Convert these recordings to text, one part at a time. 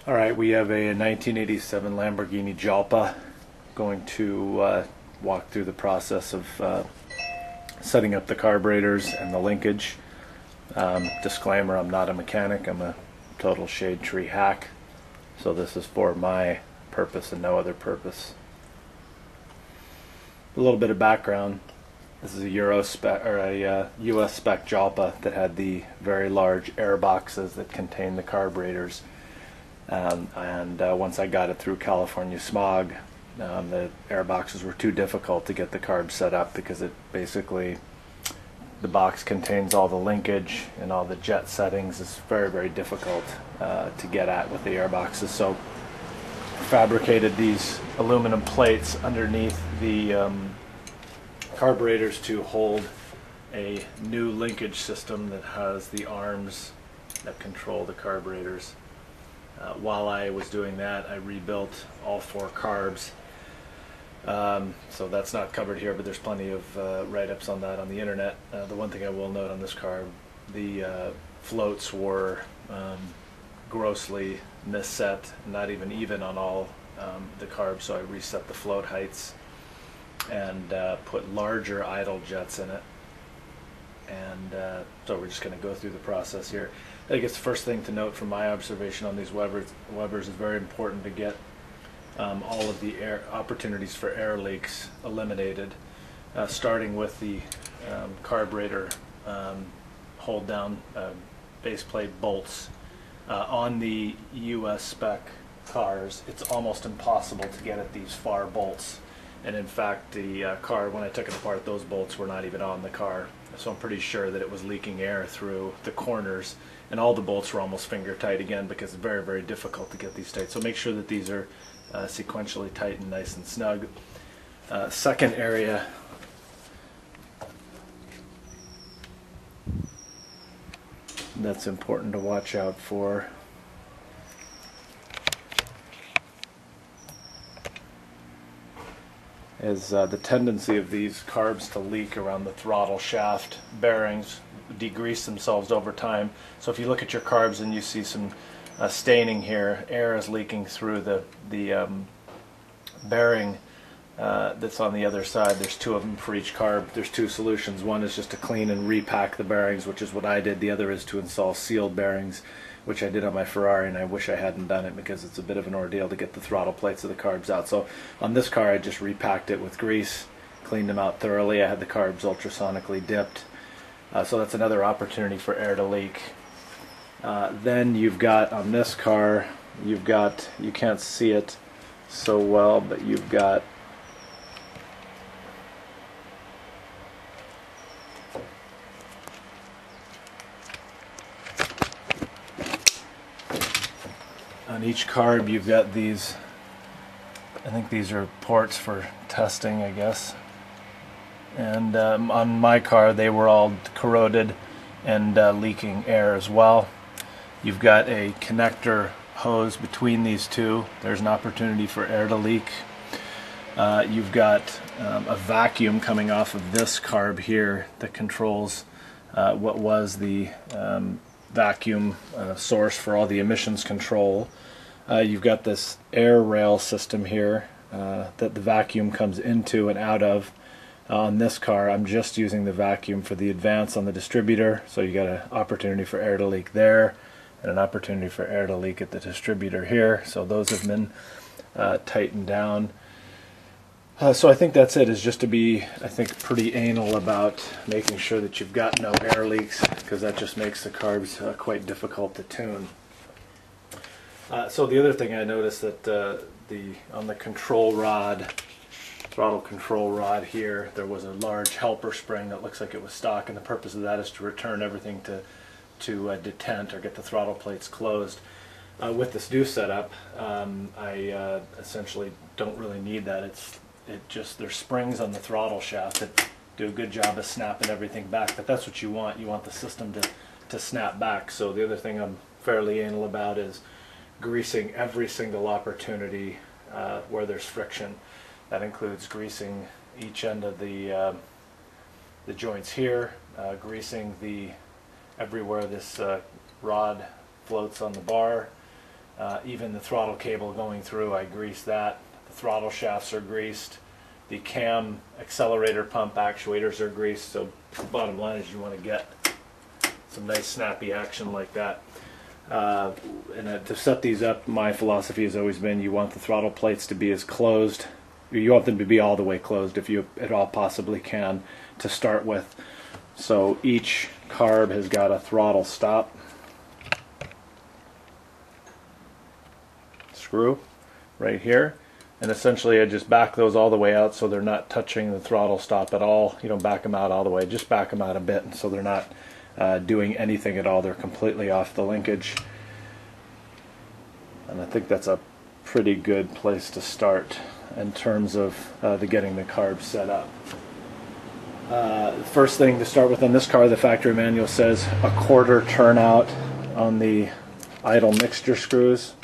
All right, we have a 1987 Lamborghini Jalpa. Going to walk through the process of setting up the carburetors and the linkage. Disclaimer, I'm not a mechanic, I'm a total shade tree hack. So this is for my purpose and no other purpose. A little bit of background. This is a Euro spec or a US spec Jalpa that had the very large air boxes that contain the carburetors. Once I got it through California smog, the air boxes were too difficult to get the carb set up because it basically, the box contains all the linkage and all the jet settings. It's very, very difficult to get at with the air boxes. So fabricated these aluminum plates underneath the carburetors to hold a new linkage system that has the arms that control the carburetors. While I was doing that, I rebuilt all 4 carbs. So that's not covered here, but there's plenty of write-ups on that on the internet. The one thing I will note on this carb, the floats were grossly misset, not even on all the carbs, so I reset the float heights and put larger idle jets in it. And so we're just going to go through the process here. I think it's the first thing to note from my observation on these Webers is very important to get all of the air opportunities for air leaks eliminated, starting with the carburetor hold down base plate bolts. On the US spec cars, it's almost impossible to get at these far bolts. And in fact, the car, when I took it apart, those bolts were not even on the car. So I'm pretty sure that it was leaking air through the corners, and all the bolts were almost finger tight again because it's very, very difficult to get these tight. So make sure that these are sequentially tight and nice and snug. Second area that's important to watch out for is the tendency of these carbs to leak around the throttle shaft bearings, degrease themselves over time. So if you look at your carbs and you see some staining here, air is leaking through the bearing that's on the other side. There's 2 of them for each carb. There's 2 solutions. One is just to clean and repack the bearings, which is what I did. The other is to install sealed bearings, which I did on my Ferrari, and I wish I hadn't done it because it's a bit of an ordeal to get the throttle plates of the carbs out. So on this car, I just repacked it with grease, cleaned them out thoroughly. I had the carbs ultrasonically dipped. So that's another opportunity for air to leak. Then you've got, on this car, you've got, you can't see it so well, but you've got on each carb, you've got these, I think these are ports for testing, I guess. And on my car, they were all corroded and leaking air as well. You've got a connector hose between these 2. There's an opportunity for air to leak. You've got a vacuum coming off of this carb here that controls what was the vacuum source for all the emissions control. You've got this air rail system here that the vacuum comes into and out of. On this car, I'm just using the vacuum for the advance on the distributor, so you got an opportunity for air to leak there and an opportunity for air to leak at the distributor here. So those have been tightened down. So I think that's it, is just to be, I think, pretty anal about making sure that you've got no air leaks, because that just makes the carbs quite difficult to tune. So the other thing I noticed that on the control rod, throttle control rod here, there was a large helper spring that looks like it was stock, and the purpose of that is to return everything to detent or get the throttle plates closed. With this new setup, I essentially don't really need that. There's springs on the throttle shaft that do a good job of snapping everything back, but that's what you want. You want the system to snap back. So the other thing I'm fairly anal about is greasing every single opportunity where there's friction. That includes greasing each end of the joints here, greasing everywhere this rod floats on the bar, Even the throttle cable going through, I greased that. The throttle shafts are greased. The cam accelerator pump actuators are greased. So bottom line is you want to get some nice snappy action like that. To set these up, my philosophy has always been you want the throttle plates to be as closed. You want them to be all the way closed if you at all possibly can to start with. So each carb has got a throttle stop screw right here, and essentially I just back those all the way out so they're not touching the throttle stop at all. You don't back them out all the way, just back them out a bit so they're not doing anything at all. They're completely off the linkage, and I think that's a pretty good place to start in terms of getting the carbs set up. The first thing to start with on this car, the factory manual says a quarter turnout on the idle mixture screws.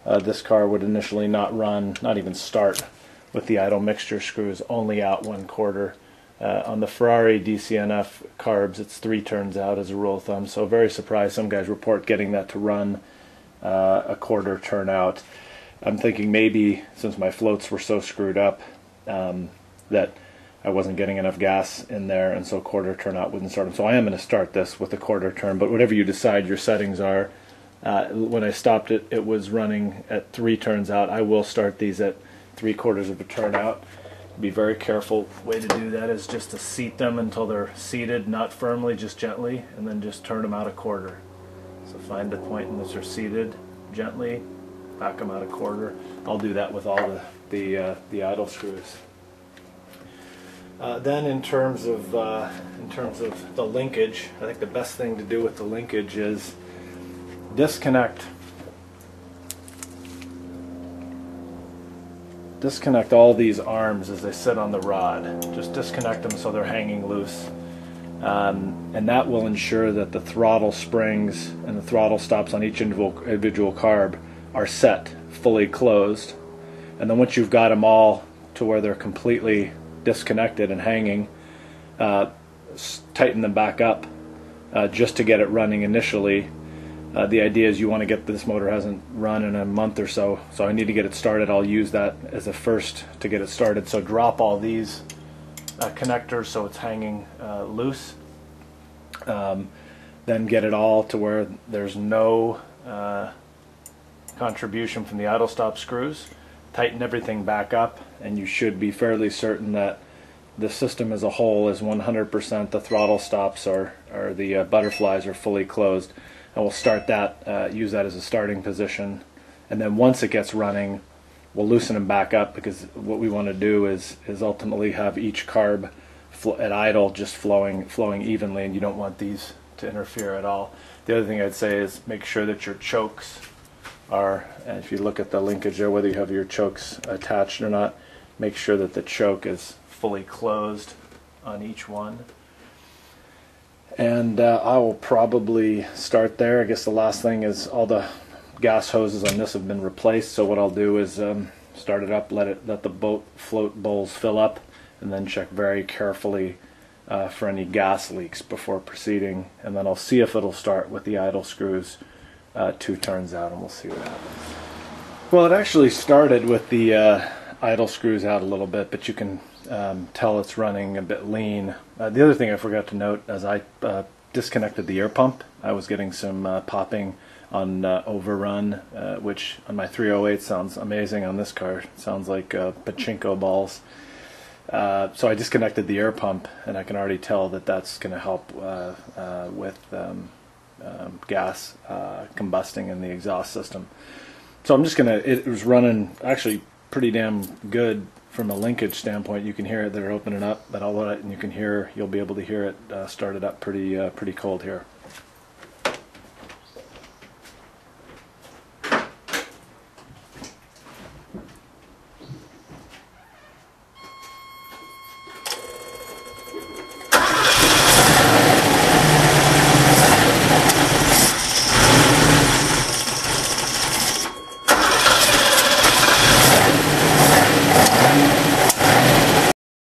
This car would initially not run, not even start with the idle mixture screws, only out 1/4. On the Ferrari DCNF carbs, it's 3 turns out as a rule of thumb. So very surprised some guys report getting that to run a quarter turnout. I'm thinking maybe since my floats were so screwed up that I wasn't getting enough gas in there, and so quarter turnout wouldn't start them. So I am going to start this with a quarter turn, but whatever you decide your settings are, when I stopped it, it was running at 3 turns out. I will start these at 3/4 of a turn out. Be very careful. Way to do that is just to seat them until they're seated, not firmly, just gently, and then just turn them out a quarter. So find the point in which they're seated, gently, back them out a quarter. I'll do that with all the idle screws. Then in terms of the linkage, I think the best thing to do with the linkage is disconnect all these arms as they sit on the rod. Just disconnect them so they're hanging loose, and that will ensure that the throttle springs and the throttle stops on each individual carb are set fully closed. And then once you've got them all to where they're completely disconnected and hanging, tighten them back up just to get it running initially. The idea is you want to get this motor hasn't run in a month or so, so I need to get it started. I'll use that as a first to get it started. So drop all these connectors so it's hanging loose. Then get it all to where there's no contribution from the idle stop screws. Tighten everything back up, and you should be fairly certain that the system as a whole is 100%. The throttle stops or the butterflies are fully closed. And we'll start that, use that as a starting position, and then once it gets running, we'll loosen them back up, because what we want to do is ultimately have each carb at idle just flowing evenly, and you don't want these to interfere at all. The other thing I'd say is make sure that your chokes are, and if you look at the linkage there, whether you have your chokes attached or not, make sure that the choke is fully closed on each one. And I will probably start there. I guess the last thing is all the gas hoses on this have been replaced, so what I'll do is start it up, let the float bowls fill up, and then check very carefully for any gas leaks before proceeding, and then I'll see if it'll start with the idle screws 2 turns out, and we'll see what happens. Well, it actually started with the idle screws out a little bit, but you can tell it's running a bit lean. The other thing I forgot to note, as I disconnected the air pump, I was getting some popping on overrun, which on my 308 sounds amazing. On this car, it sounds like pachinko balls. So I disconnected the air pump, and I can already tell that that's going to help with gas combusting in the exhaust system. So I'm just going to, it was running actually pretty damn good from a linkage standpoint. You can hear it, they're opening up, but I'll let it, and you can hear, you'll be able to hear it started up pretty cold here.